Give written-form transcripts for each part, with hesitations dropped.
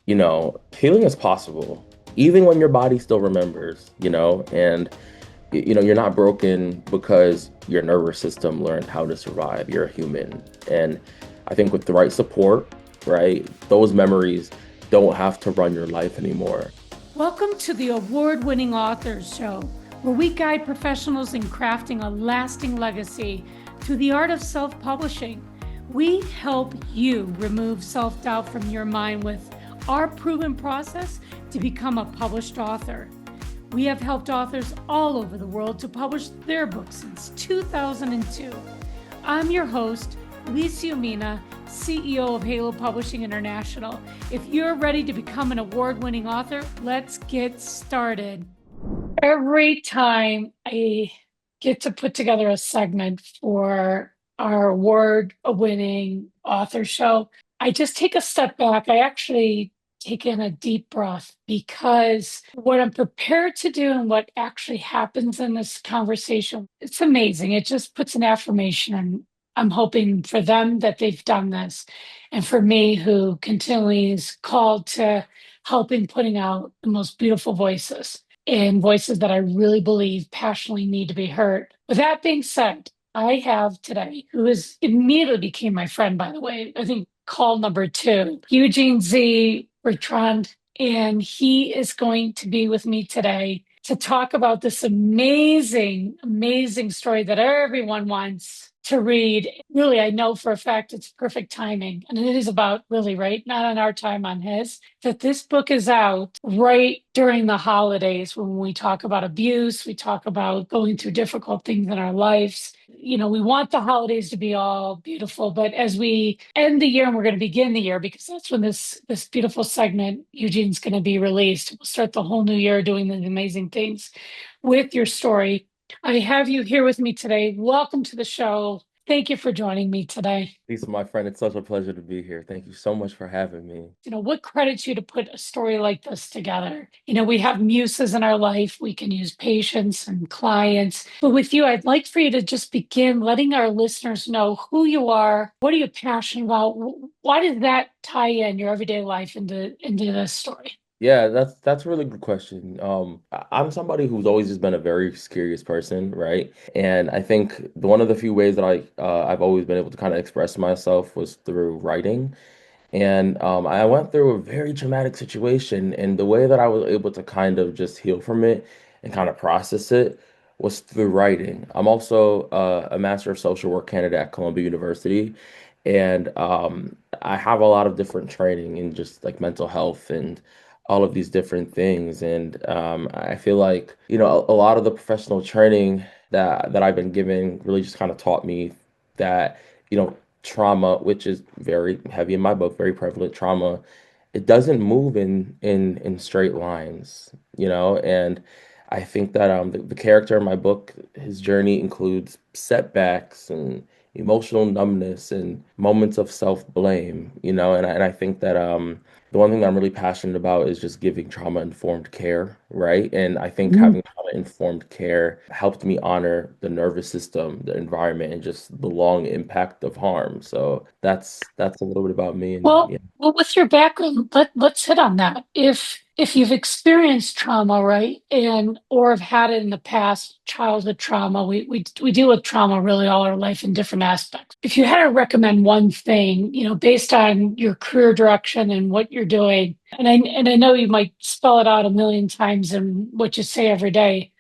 healing is possible, even when your body still remembers, and you're not broken because your nervous system learned how to survive. You're a human. And I think with the right support, right, those memories don't have to run your life anymore. Welcome to the award winning Authors Show, where we guide professionals in crafting a lasting legacy through the art of self publishing. We help you remove self doubt from your mind with our proven process to become a published author. We have helped authors all over the world to publish their books since 2002. I'm your host, Lisa Umina, CEO of Halo Publishing International. If you're ready to become an award-winning author, let's get started. Every time I get to put together a segment for our award-winning author show, I just take a step back. I actually take in a deep breath because what I'm prepared to do and what actually happens in this conversation, it's amazing. It just puts an affirmation, and I'm hoping for them that they've done this. And for me, who continually is called to helping putting out the most beautiful voices and voices that I really believe passionately need to be heard. With that being said, I have today, who is immediately became my friend, by the way, I think call number two, Eugene Z, Bertrand, and he is going to be with me today to talk about this amazing, amazing story that everyone wants to read. Really, I know for a fact it's perfect timing. And it is about really, right? Not on our time, on his, that this book is out right during the holidays when we talk about abuse, we talk about going through difficult things in our lives. We want the holidays to be all beautiful, but as we end the year and we're going to begin the year, because that's when this beautiful segment, Eugene's going to be released. We'll start the whole new year doing these amazing things with your story. I have you here with me today. Welcome to the show. Thank you for joining me today. Lisa, my friend, it's such a pleasure to be here. Thank you so much for having me. What credits you to put a story like this together? We have muses in our life. We can use patients and clients. But with you, I'd like for you to just begin letting our listeners know who you are. What are you passionate about? Why does that tie in your everyday life into this story? Yeah, that's a really good question. I'm somebody who's always just been a very curious person, right? And I think one of the few ways that I've always been able to kind of express myself was through writing. And I went through a very traumatic situation, and the way that I was able to kind of just heal from it and kind of process it was through writing. I'm also a Master of Social Work candidate at Columbia University, and I have a lot of different training in just like mental health and all of these different things. And I feel like, a lot of the professional training that I've been given really just kind of taught me that, trauma, which is very heavy in my book, very prevalent trauma, it doesn't move in straight lines, and I think that the character in my book, his journey includes setbacks and emotional numbness and moments of self-blame, and I think that the one thing that I'm really passionate about is just giving trauma-informed care, right? And I think having trauma-informed care helped me honor the nervous system, the environment, and just the long impact of harm. So that's a little bit about me, and Well, yeah. well, with your background, let's hit on that. If you've experienced trauma, right, and or have had it in the past, childhood trauma, we deal with trauma really all our life in different aspects. If you had to recommend one thing, based on your career direction and what you're doing, and I know you might spell it out a million times in what you say every day,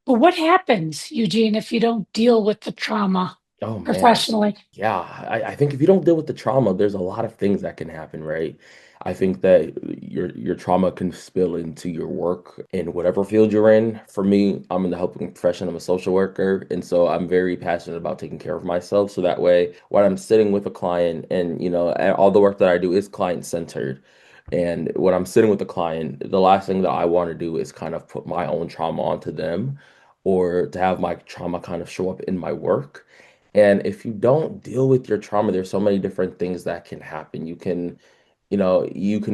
but what happens, Eugene, if you don't deal with the trauma Oh man. professionally? Yeah, I think if you don't deal with the trauma, there's a lot of things that can happen, right? I think that your trauma can spill into your work in whatever field you're in. For me, I'm in the helping profession. I'm a social worker, and so I'm very passionate about taking care of myself. So that way, when I'm sitting with a client, and all the work that I do is client centered. And when I'm sitting with a client, the last thing that I want to do is kind of put my own trauma onto them or to have my trauma kind of show up in my work. And if you don't deal with your trauma, there's so many different things that can happen. You can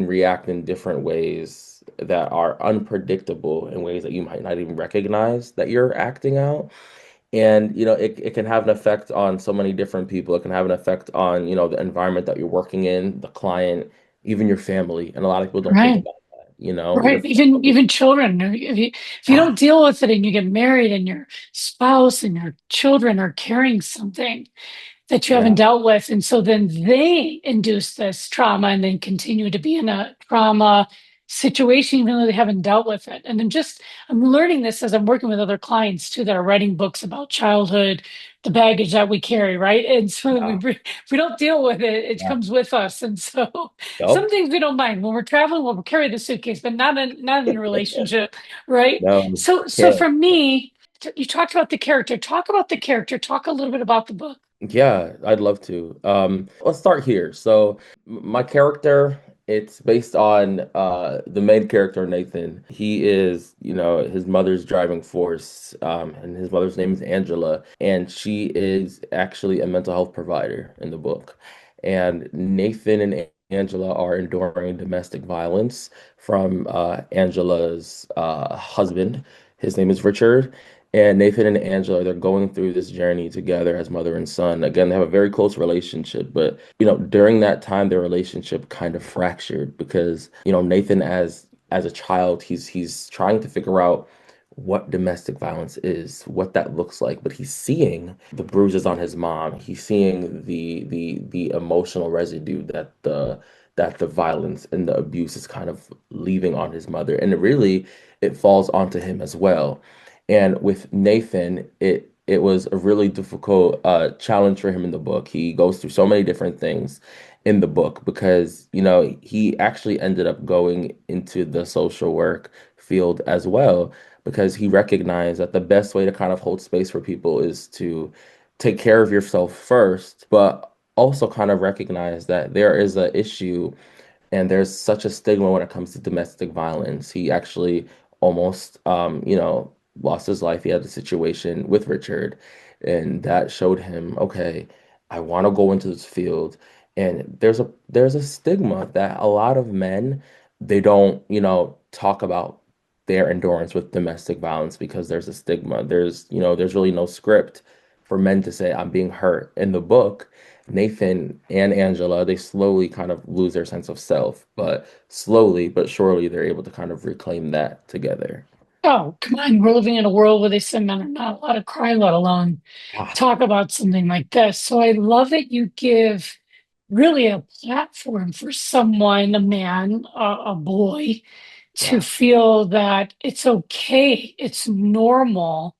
react in different ways that are unpredictable in ways that you might not even recognize that you're acting out. And, it can have an effect on so many different people. It can have an effect on, the environment that you're working in, the client, even your family. And a lot of people don't think Right. about that, you know, your Right. family. Even children. If you don't deal with it and you get married and your spouse and your children are carrying something that you haven't Yeah, dealt with. And so then they induce this trauma and then continue to be in a trauma situation, even though they haven't dealt with it. And I'm learning this as I'm working with other clients too that are writing books about childhood, the baggage that we carry, right? And so yeah, if we don't deal with it, it yeah. comes with us. And so some Yup. things we don't mind when we're traveling, we'll carry the suitcase, but not in a relationship, right? No, So can't. for me, you talked about the character. Talk about the character. Talk a little bit about the book. Yeah, I'd love to. Let's start here. So, my character, it's based on the main character, Nathan. He is, his mother's driving force, and his mother's name is Angela, and she is actually a mental health provider in the book. And Nathan and Angela are enduring domestic violence from Angela's husband. His name is Richard. And Nathan and Angela, they're going through this journey together as mother and son. Again, they have a very close relationship, but during that time, their relationship kind of fractured because, Nathan as a child, he's trying to figure out what domestic violence is, what that looks like, but he's seeing the bruises on his mom. He's seeing the emotional residue that the violence and the abuse is kind of leaving on his mother. And it falls onto him as well. And with Nathan, it was a really difficult challenge for him in the book. He goes through so many different things in the book because, he actually ended up going into the social work field as well because he recognized that the best way to kind of hold space for people is to take care of yourself first, but also kind of recognize that there is an issue and there's such a stigma when it comes to domestic violence. He actually almost, lost his life. He had a situation with Richard, and that showed him, okay, I want to go into this field. And there's a stigma that a lot of men, they don't, talk about their endurance with domestic violence because there's a stigma. There's really no script for men to say, I'm being hurt. In the book, Nathan and Angela, they slowly kind of lose their sense of self, but slowly but surely they're able to kind of reclaim that together. Oh, come on. We're living in a world where they say men are not allowed to cry, let alone Yeah, talk about something like this. So I love that you give really a platform for someone, a man, a boy, to yeah. feel that it's okay, it's normal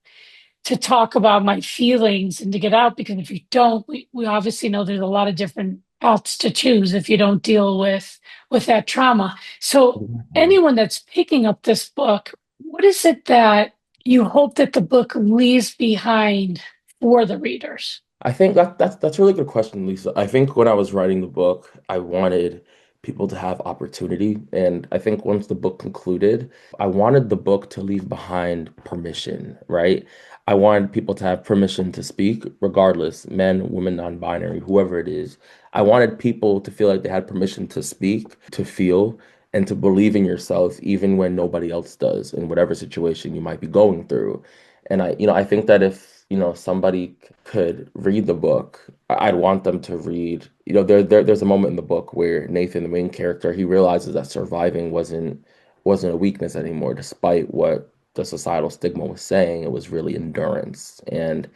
to talk about my feelings and to get out. Because if you don't, we obviously know there's a lot of different paths to choose if you don't deal with that trauma. So Exactly. anyone that's picking up this book, what is it that you hope that the book leaves behind for the readers? I think that's a really good question, Lisa. I think when I was writing the book, I wanted people to have opportunity. And I think once the book concluded, I wanted the book to leave behind permission, right? I wanted people to have permission to speak, regardless, men, women, non-binary, whoever it is. I wanted people to feel like they had permission to speak, to feel, and to believe in yourself, even when nobody else does, in whatever situation you might be going through. And I think that if, somebody could read the book, I'd want them to read, there's a moment in the book where Nathan, the main character, he realizes that surviving wasn't a weakness anymore, despite what the societal stigma was saying. It was really endurance. And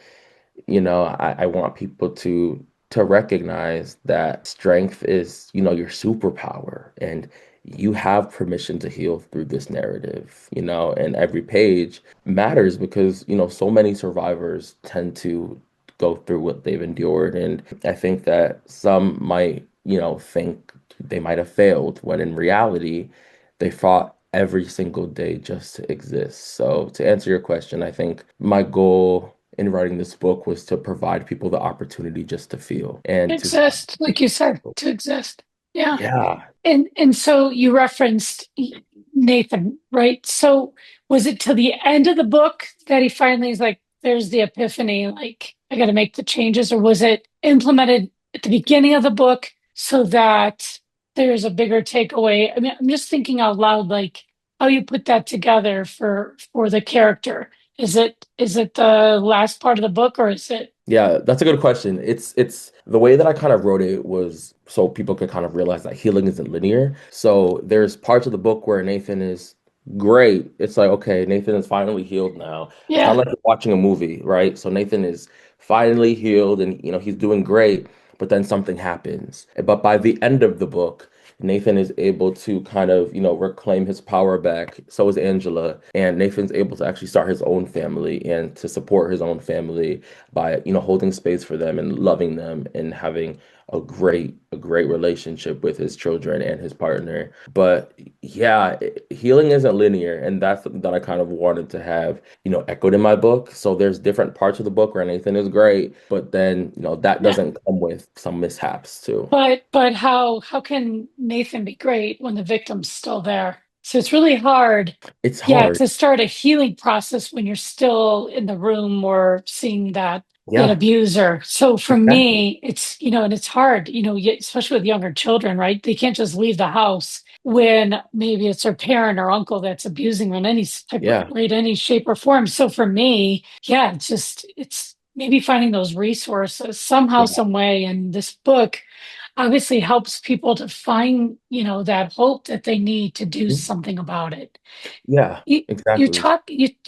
I want people to recognize that strength is, your superpower, and you have permission to heal through this narrative, and every page matters because, so many survivors tend to go through what they've endured. And I think that some might, think they might have failed when in reality they fought every single day just to exist. So to answer your question, I think my goal in writing this book was to provide people the opportunity just to feel and to Exist, like you said, to exist. Yeah. yeah. And so you referenced Nathan, right? So was it till the end of the book that he finally is like, there's the epiphany, like I got to make the changes, or was it implemented at the beginning of the book so that there's a bigger takeaway? I mean, I'm just thinking out loud, like how you put that together for the character. Is it the last part of the book, or is it? Yeah, that's a good question. It's the way that I kind of wrote it was so people could kind of realize that healing isn't linear. So there's parts of the book where Nathan is great. It's like, okay, Nathan is finally healed now. It's kind Yeah. of like watching a movie, right? So Nathan is finally healed and he's doing great, but then something happens. But by the end of the book, Nathan is able to kind of, reclaim his power back. So is Angela. And Nathan's able to actually start his own family and to support his own family by, holding space for them and loving them and having a great relationship with his children and his partner. But yeah, healing isn't linear, and that's something that I kind of wanted to have, echoed in my book. So there's different parts of the book where Nathan is great, but then, that Yeah. doesn't come with some mishaps too. But how can Nathan be great when the victim's still there? So it's really hard, It's yeah, hard. to start a healing process when you're still in the room or seeing that Yeah, abuser. So for exactly. me, it's, and it's hard, especially with younger children, right? They can't just leave the house when maybe it's their parent or uncle that's abusing them in any type of, Yeah. right, any shape or form. So for me, yeah, it's maybe finding those resources somehow, Yeah. some way. And this book obviously helps people to find, that hope that they need to do something about it. Yeah, You exactly.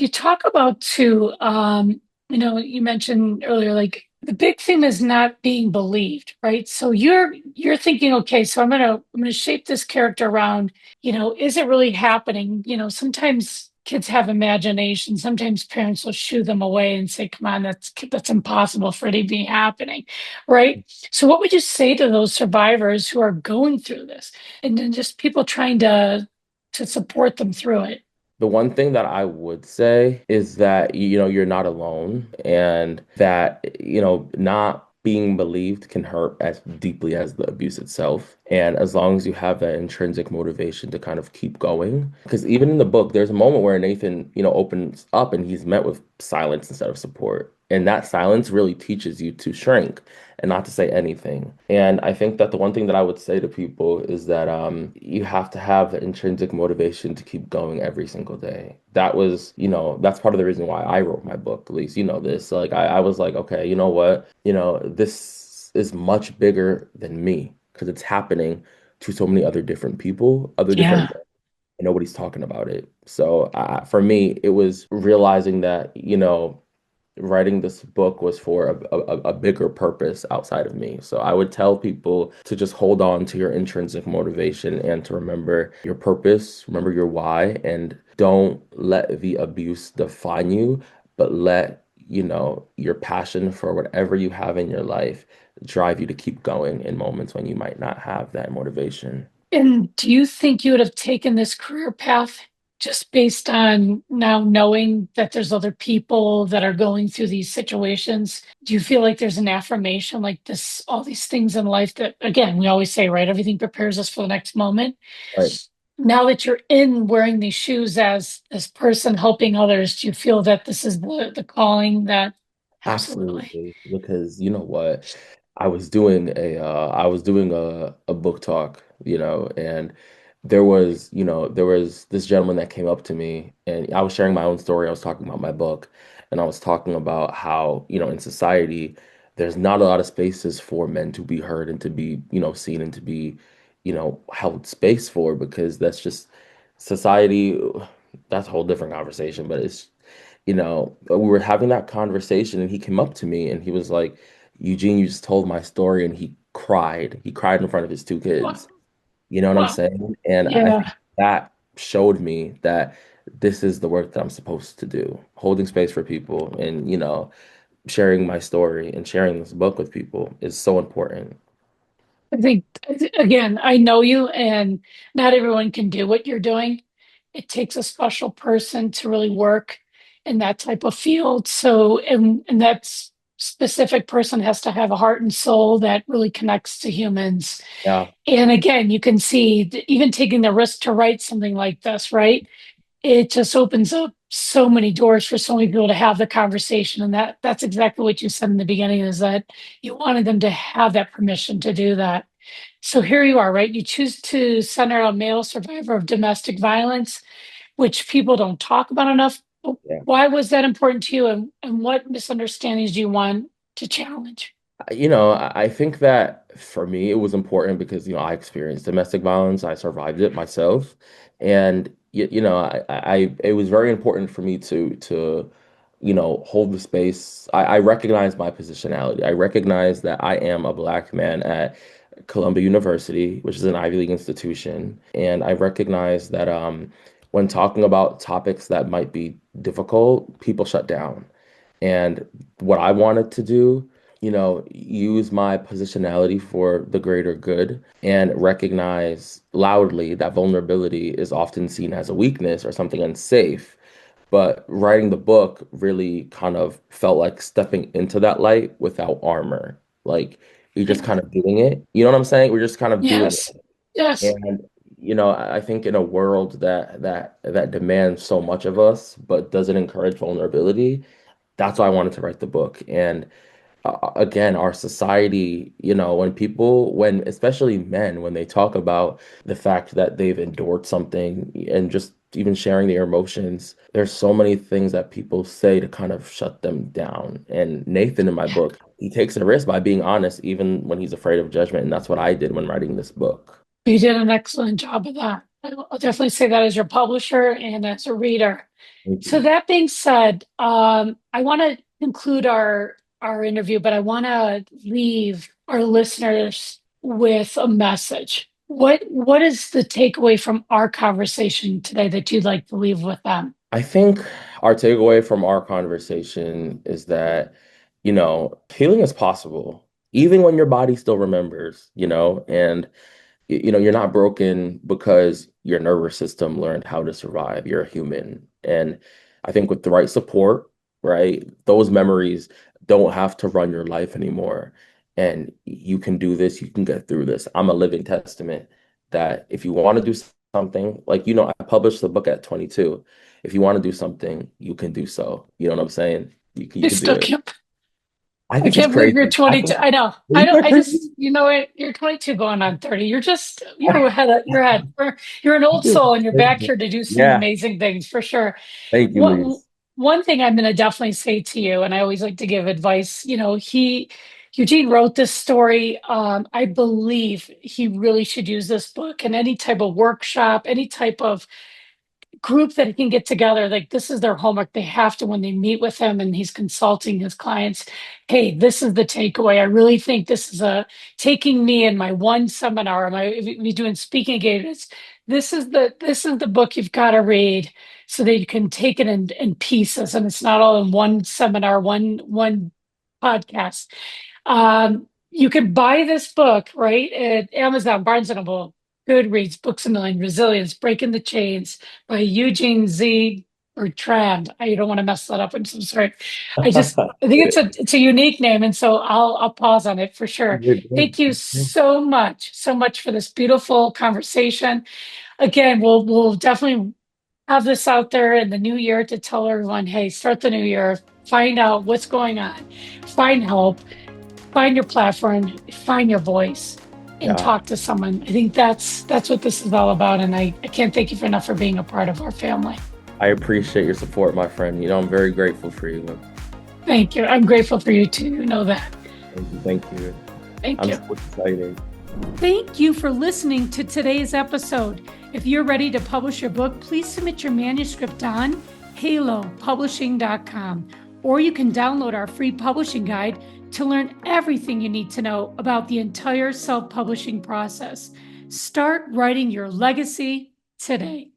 talk about too, you mentioned earlier, like the big thing is not being believed, right? So you're thinking, okay, so I'm gonna shape this character around, is it really happening? Sometimes kids have imagination, sometimes parents will shoo them away and say, come on, that's impossible for it to be happening, right? So what would you say to those survivors who are going through this and then just people trying to support them through it? The one thing that I would say is that, you're not alone and that, not being believed can hurt as deeply as the abuse itself. And as long as you have that intrinsic motivation to kind of keep going, because even in the book, there's a moment where Nathan, opens up and he's met with silence instead of support. And that silence really teaches you to shrink and not to say anything. And I think that the one thing that I would say to people is that you have to have the intrinsic motivation to keep going every single day. That was, that's part of the reason why I wrote my book, at least, this. Like I was like, okay, you know what? This is much bigger than me because it's happening to so many other different people, other different Yeah. and nobody's talking about it. So for me, it was realizing that, writing this book was for a bigger purpose outside of me. So I would tell people to just hold on to your intrinsic motivation and to remember your purpose, remember your why, and don't let the abuse define you, but let, your passion for whatever you have in your life drive you to keep going in moments when you might not have that motivation. And do you think you would have taken this career path just based on now knowing that there's other people that are going through these situations? Do you feel like there's an affirmation like this, all these things in life that, again, we always say, right, everything prepares us for the next moment. Right. Now that you're in wearing these shoes as this person helping others, do you feel that this is the calling that absolutely? Absolutely, because you know what? I was doing a book talk, and there was this gentleman that came up to me and I was sharing my own story. I was talking about my book and I was talking about how, in society there's not a lot of spaces for men to be heard and to be, seen and to be, held space for because that's just society. That's a whole different conversation, but we were having that conversation and he came up to me and he was like, Eugene, you just told my story and he cried. He cried in front of his two Wow. kids. You know what I'm Wow. saying? And I think Yeah. that showed me that this is the work that I'm supposed to do, holding space for people and, sharing my story and sharing this book with people is so important. I think, again, I know you, and not everyone can do what you're doing. It takes a special person to really work in that type of field. So, and that specific person has to have a heart and soul that really connects to humans. Yeah, And again, you can see even taking the risk to write something like this, right? It just opens up so many doors for so many people to have the conversation. And that's exactly what you said in the beginning is that you wanted them to have that permission to do that. So here you are, right? You choose to center a male survivor of domestic violence, which people don't talk about enough. yeah. Why was that important to you? And what misunderstandings do you want to challenge? I think that for me, it was important because, I experienced domestic violence. I survived it myself. And, it was very important for me to hold the space. I recognize my positionality. I recognize that I am a Black man at Columbia University, which is an Ivy League institution. And I recognize that when talking about topics that might be difficult, people shut down. And what I wanted to do, use my positionality for the greater good and recognize loudly that vulnerability is often seen as a weakness or something unsafe. But writing the book really kind of felt like stepping into that light without armor. Like you're just kind of doing it. You know what I'm saying? We're just kind of doing Yes. it. Yes. And I think in a world that demands so much of us but doesn't encourage vulnerability, that's why I wanted to write the book. And again, our society, when especially men, when they talk about the fact that they've endured something and just even sharing their emotions, there's so many things that people say to kind of shut them down. And Nathan in my book, he takes a risk by being honest, even when he's afraid of judgment. And that's what I did when writing this book. You did an excellent job of that. I'll definitely say that as your publisher and as a reader. Thank So you. that being said, I want to conclude our interview, but I want to leave our listeners with a message. What is the takeaway from our conversation today that you'd like to leave with them? I think our takeaway from our conversation is that, healing is possible, even when your body still remembers, and you're not broken because your nervous system learned how to survive. You're a human. And I think with the right support, right, those memories don't have to run your life anymore. And you can do this, you can get through this. I'm a living testament that if you want to do something, like, I published the book at 22. If you want to do something, you can do so. You know what I'm saying? You I can do still it. can't I I think it's can't believe you're crazy. I 22. think, I know. I isn't don't. that I crazy? just, you know what? You're 22 going on 30. You're ahead of your head. You're an old soul and you're back here to do some Yeah. amazing things for sure. Thank you, What Lise. one thing I'm going to definitely say to you, and I always like to give advice, Eugene wrote this story. I believe he really should use this book in any type of workshop, any type of group that can get together. Like this is their homework. They have to, when they meet with him and he's consulting his clients, hey, this is the takeaway. I really think this is a taking me in my one seminar, me doing speaking engagements. This is the book you've got to read so that you can take it in pieces and it's not all in one seminar, one podcast. You can buy this book, right, at Amazon, Barnes& and Noble, Goodreads, Books a Million, Resilience, Breaking the Chains by Eugene Z. Bertrand. I don't want to mess that up. I'm so sorry. I think it's a unique name, and so I'll pause on it for sure. You're good. Thank you so much for this beautiful conversation. Again, we'll definitely have this out there in the new year to tell everyone, hey, start the new year, find out what's going on, find help, find your platform, find your voice, and Yeah, talk to someone. I think that's what this is all about. And I can't thank you for enough for being a part of our family. I appreciate your support, my friend. I'm very grateful for you. Thank you. I'm grateful for you too. You know that. Thank you. Thank you. Thank I'm you. so excited. Thank you for listening to today's episode. If you're ready to publish your book, please submit your manuscript on halopublishing.com, or you can download our free publishing guide to learn everything you need to know about the entire self-publishing process. Start writing your legacy today.